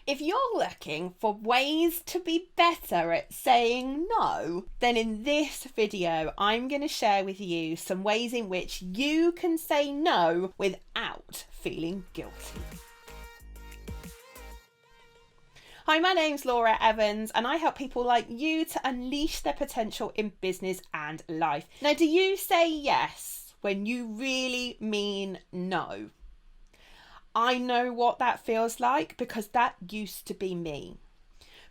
If you're looking for ways to be better at saying no, then in this video, I'm going to share with you some ways in which you can say no without feeling guilty. Hi, my name's Laura Evans and I help people like you to unleash their potential in business and life. Now, do you say yes when you really mean no? I know what that feels like because that used to be me.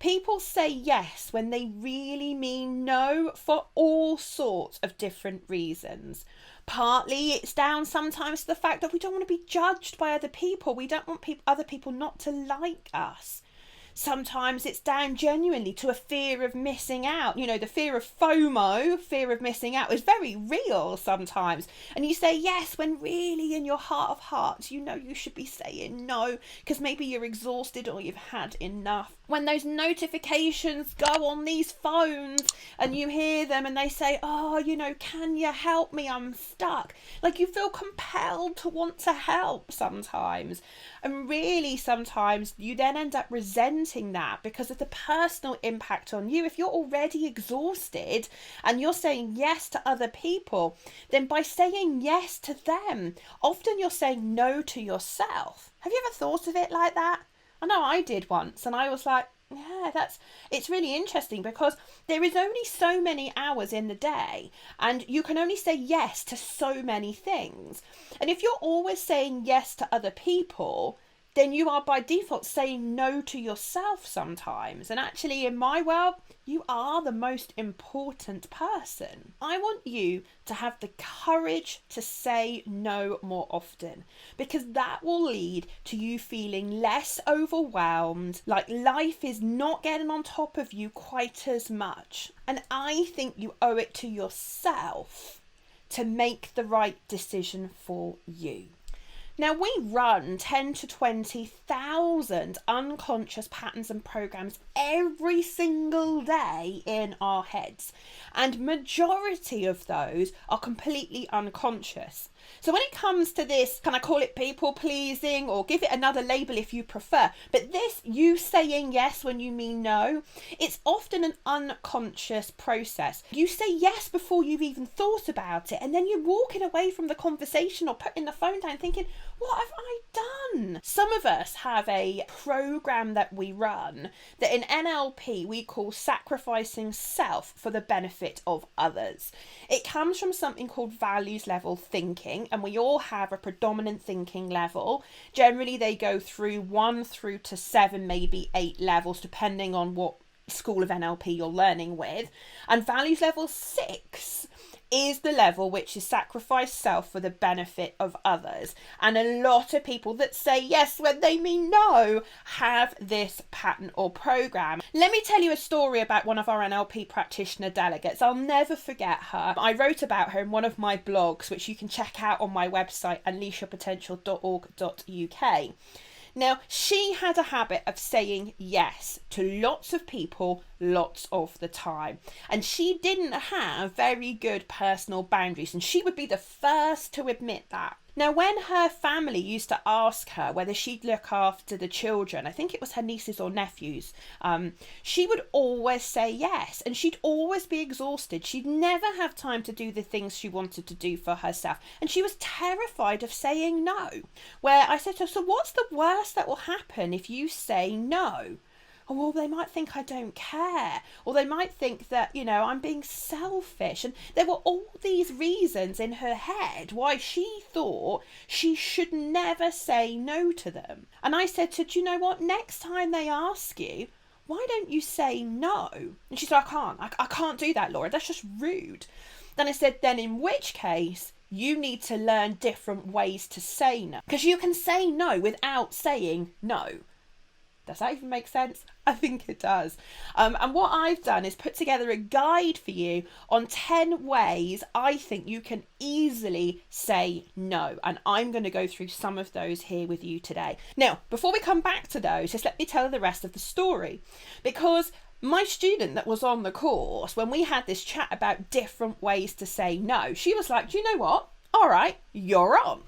People say yes when they really mean no for all sorts of different reasons. Partly it's down sometimes to the fact that we don't want to be judged by other people. We don't want other people not to like us. Sometimes it's down genuinely to a fear of missing out. You know, the fear of FOMO, fear of missing out, is very real sometimes. And you say yes when really in your heart of hearts, you know you should be saying no because maybe you're exhausted or you've had enough. When those notifications go on these phones and you hear them and they say, oh, you know, can you help me? I'm stuck. Like you feel compelled to want to help sometimes. And really sometimes you then end up resenting that because of the personal impact on you. If you're already exhausted and you're saying yes to other people, then by saying yes to them, often you're saying no to yourself. Have you ever thought of it like that? I know I did once and I was like, yeah, it's really interesting because there is only so many hours in the day and you can only say yes to so many things. And if you're always saying yes to other people, then you are by default saying no to yourself sometimes. And actually in my world, you are the most important person. I want you to have the courage to say no more often because that will lead to you feeling less overwhelmed, like life is not getting on top of you quite as much. And I think you owe it to yourself to make the right decision for you. Now, we run 10 to 20,000 unconscious patterns and programs every single day in our heads, and majority of those are completely unconscious. So when it comes to this, can I call it people pleasing or give it another label if you prefer? But this, you saying yes when you mean no, it's often an unconscious process. You say yes before you've even thought about it, and then you're walking away from the conversation or putting the phone down thinking, what have I done? Some of us have a program that we run that in NLP we call sacrificing self for the benefit of others. It comes from something called values level thinking, and we all have a predominant thinking level. Generally they go through 1 through to 7, maybe 8 levels, depending on what school of NLP you're learning with. And values level 6 is the level which is sacrifice self for the benefit of others. And a lot of people that say yes when they mean no have this pattern or program. Let me tell you a story about one of our NLP practitioner delegates. I'll never forget her. I wrote about her in one of my blogs, which you can check out on my website, unleashyourpotential.org.uk. Now, she had a habit of saying yes to lots of people, lots of the time. And she didn't have very good personal boundaries. And she would be the first to admit that. Now, when her family used to ask her whether she'd look after the children, I think it was her nieces or nephews, she would always say yes. And she'd always be exhausted. She'd never have time to do the things she wanted to do for herself. And she was terrified of saying no. Where I said to her, so what's the worst that will happen if you say no? Oh, well, they might think I don't care, or they might think that, you know, I'm being selfish. And there were all these reasons in her head why she thought she should never say no to them. And I said to her, do you know what, next time they ask you, why don't you say no? And she said, I can't do that, Laura, that's just rude. Then I said, then in which case you need to learn different ways to say no, because you can say no without saying no. Does that even make sense? I think it does. And what I've done is put together a guide for you on 10 ways I think you can easily say no. And I'm going to go through some of those here with you today. Now, before we come back to those, just let me tell the rest of the story. Because my student that was on the course, when we had this chat about different ways to say no, she was like, do you know what? All right, you're on.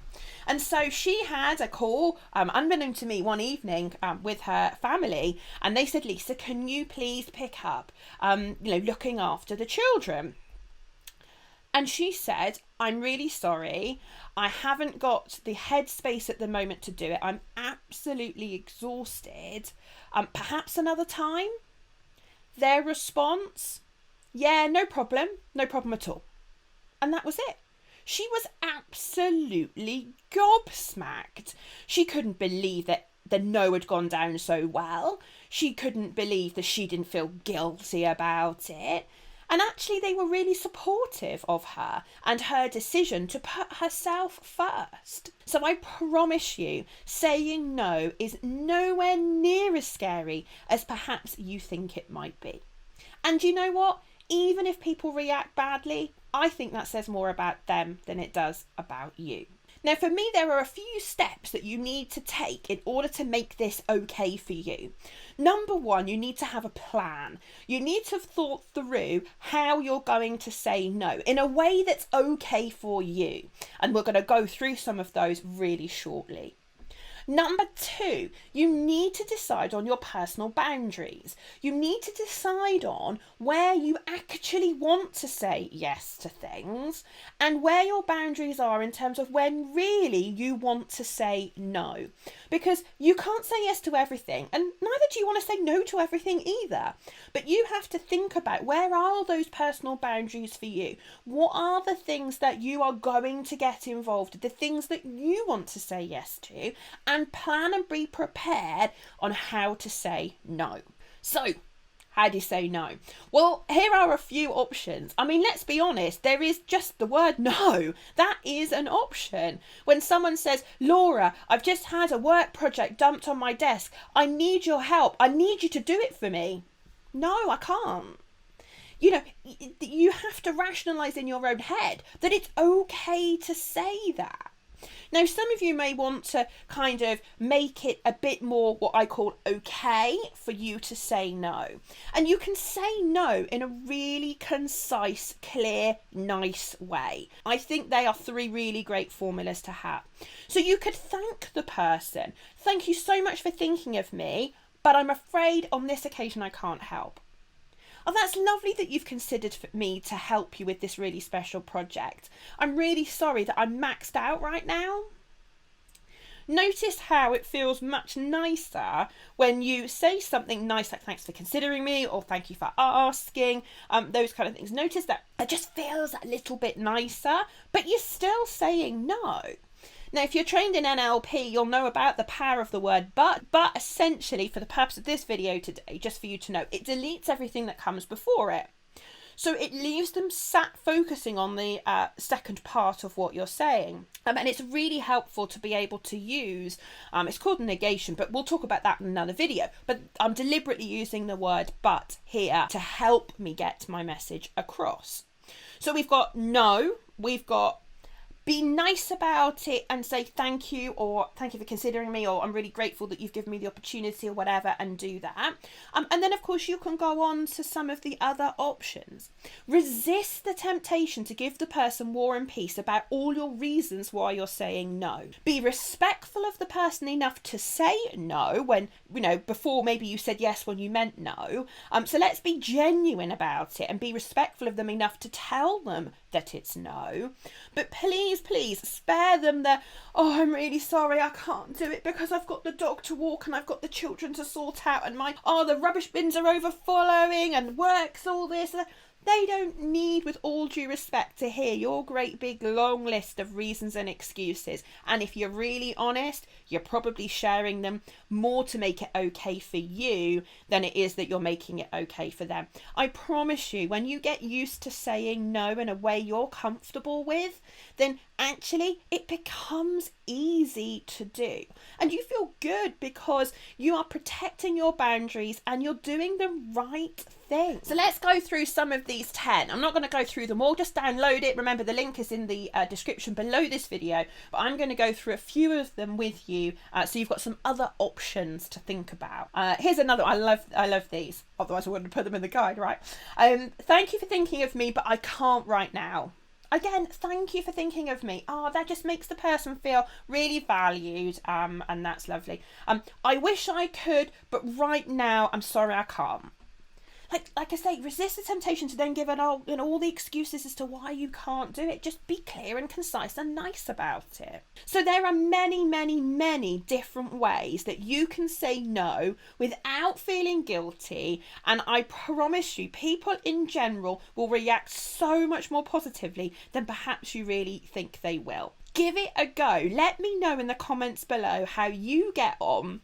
And so she had a call, unbeknown to me, one evening with her family, and they said, Lisa, can you please pick up, looking after the children? And she said, I'm really sorry. I haven't got the headspace at the moment to do it. I'm absolutely exhausted. Perhaps another time? Their response, yeah, no problem at all. And that was it. She was absolutely gobsmacked. She couldn't believe that the no had gone down so well. She couldn't believe that she didn't feel guilty about it. And actually, they were really supportive of her and her decision to put herself first. So I promise you, saying no is nowhere near as scary as perhaps you think it might be. And you know what? Even if people react badly, I think that says more about them than it does about you. Now, for me, there are a few steps that you need to take in order to make this okay for you. Number one, you need to have a plan. You need to have thought through how you're going to say no in a way that's okay for you. And we're going to go through some of those really shortly. Number two, you need to decide on your personal boundaries. You need to decide on where you actually want to say yes to things and where your boundaries are in terms of when really you want to say no. Because you can't say yes to everything, and neither do you want to say no to everything either. But you have to think about, where are those personal boundaries for you? What are the things that you are going to get involved in, the things that you want to say yes to, and plan and be prepared on how to say no. So, how do you say no? Well, here are a few options. I mean, let's be honest, there is just the word no. That is an option. When someone says, Laura, I've just had a work project dumped on my desk. I need your help. I need you to do it for me. No, I can't. You know, you have to rationalise in your own head that it's okay to say that. Now, some of you may want to kind of make it a bit more what I call okay for you to say no. And you can say no in a really concise, clear, nice way. I think they are 3 really great formulas to have. So you could thank the person. Thank you so much for thinking of me, but I'm afraid on this occasion I can't help. Oh, that's lovely that you've considered me to help you with this really special project. I'm really sorry that I'm maxed out right now. Notice how it feels much nicer when you say something nice like thanks for considering me or thank you for asking, those kind of things. Notice that it just feels a little bit nicer, but you're still saying no. Now, if you're trained in NLP, you'll know about the power of the word but essentially, for the purpose of this video today, just for you to know, it deletes everything that comes before it. So it leaves them sat focusing on the second part of what you're saying. And it's really helpful to be able to use, it's called negation, but we'll talk about that in another video. But I'm deliberately using the word but here to help me get my message across. So we've got no, we've got be nice about it and say thank you, or thank you for considering me, or I'm really grateful that you've given me the opportunity, or whatever, and do that. And then, of course, you can go on to some of the other options. Resist the temptation to give the person war and peace about all your reasons why you're saying no. Be respectful of the person enough to say no when, before maybe you said yes when you meant no. So let's be genuine about it and be respectful of them enough to tell them that it's no. But please spare them the, oh, I'm really sorry, I can't do it because I've got the dog to walk and I've got the children to sort out and the rubbish bins are overflowing and work's all this. They don't need, with all due respect, to hear your great big long list of reasons and excuses. And if you're really honest, you're probably sharing them more to make it okay for you than it is that you're making it okay for them. I promise you, when you get used to saying no in a way you're comfortable with, then actually it becomes easy to do. And you feel good because you are protecting your boundaries and you're doing the right thing. So let's go through some of these 10. I'm not going to go through them all, just download it. Remember, the link is in the description below this video, but I'm going to go through a few of them with you so you've got some other options to think about. Here's another. I love these, otherwise I wouldn't put them in the guide, right? Thank you for thinking of me, but I can't right now. Again, thank you for thinking of me. Oh, that just makes the person feel really valued, and that's lovely. I wish I could, but right now, I'm sorry I can't. Like I say, resist the temptation to then give all the excuses as to why you can't do it. Just be clear and concise and nice about it. So there are many, many, many different ways that you can say no without feeling guilty. And I promise you, people in general will react so much more positively than perhaps you really think they will. Give it a go. Let me know in the comments below how you get on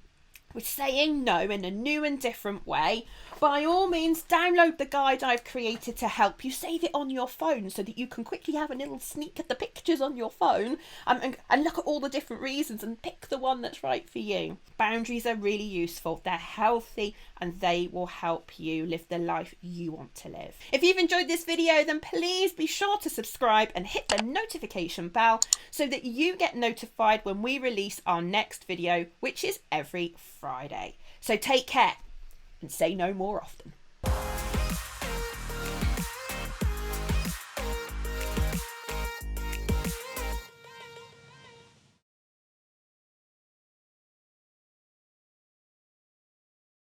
with saying no in a new and different way. By all means, download the guide I've created to help you. Save it on your phone so that you can quickly have a little sneak at the pictures on your phone, and look at all the different reasons and pick the one that's right for you. Boundaries are really useful. They're healthy and they will help you live the life you want to live. If you've enjoyed this video, then please be sure to subscribe and hit the notification bell so that you get notified when we release our next video, which is every Friday. So take care and say no more often.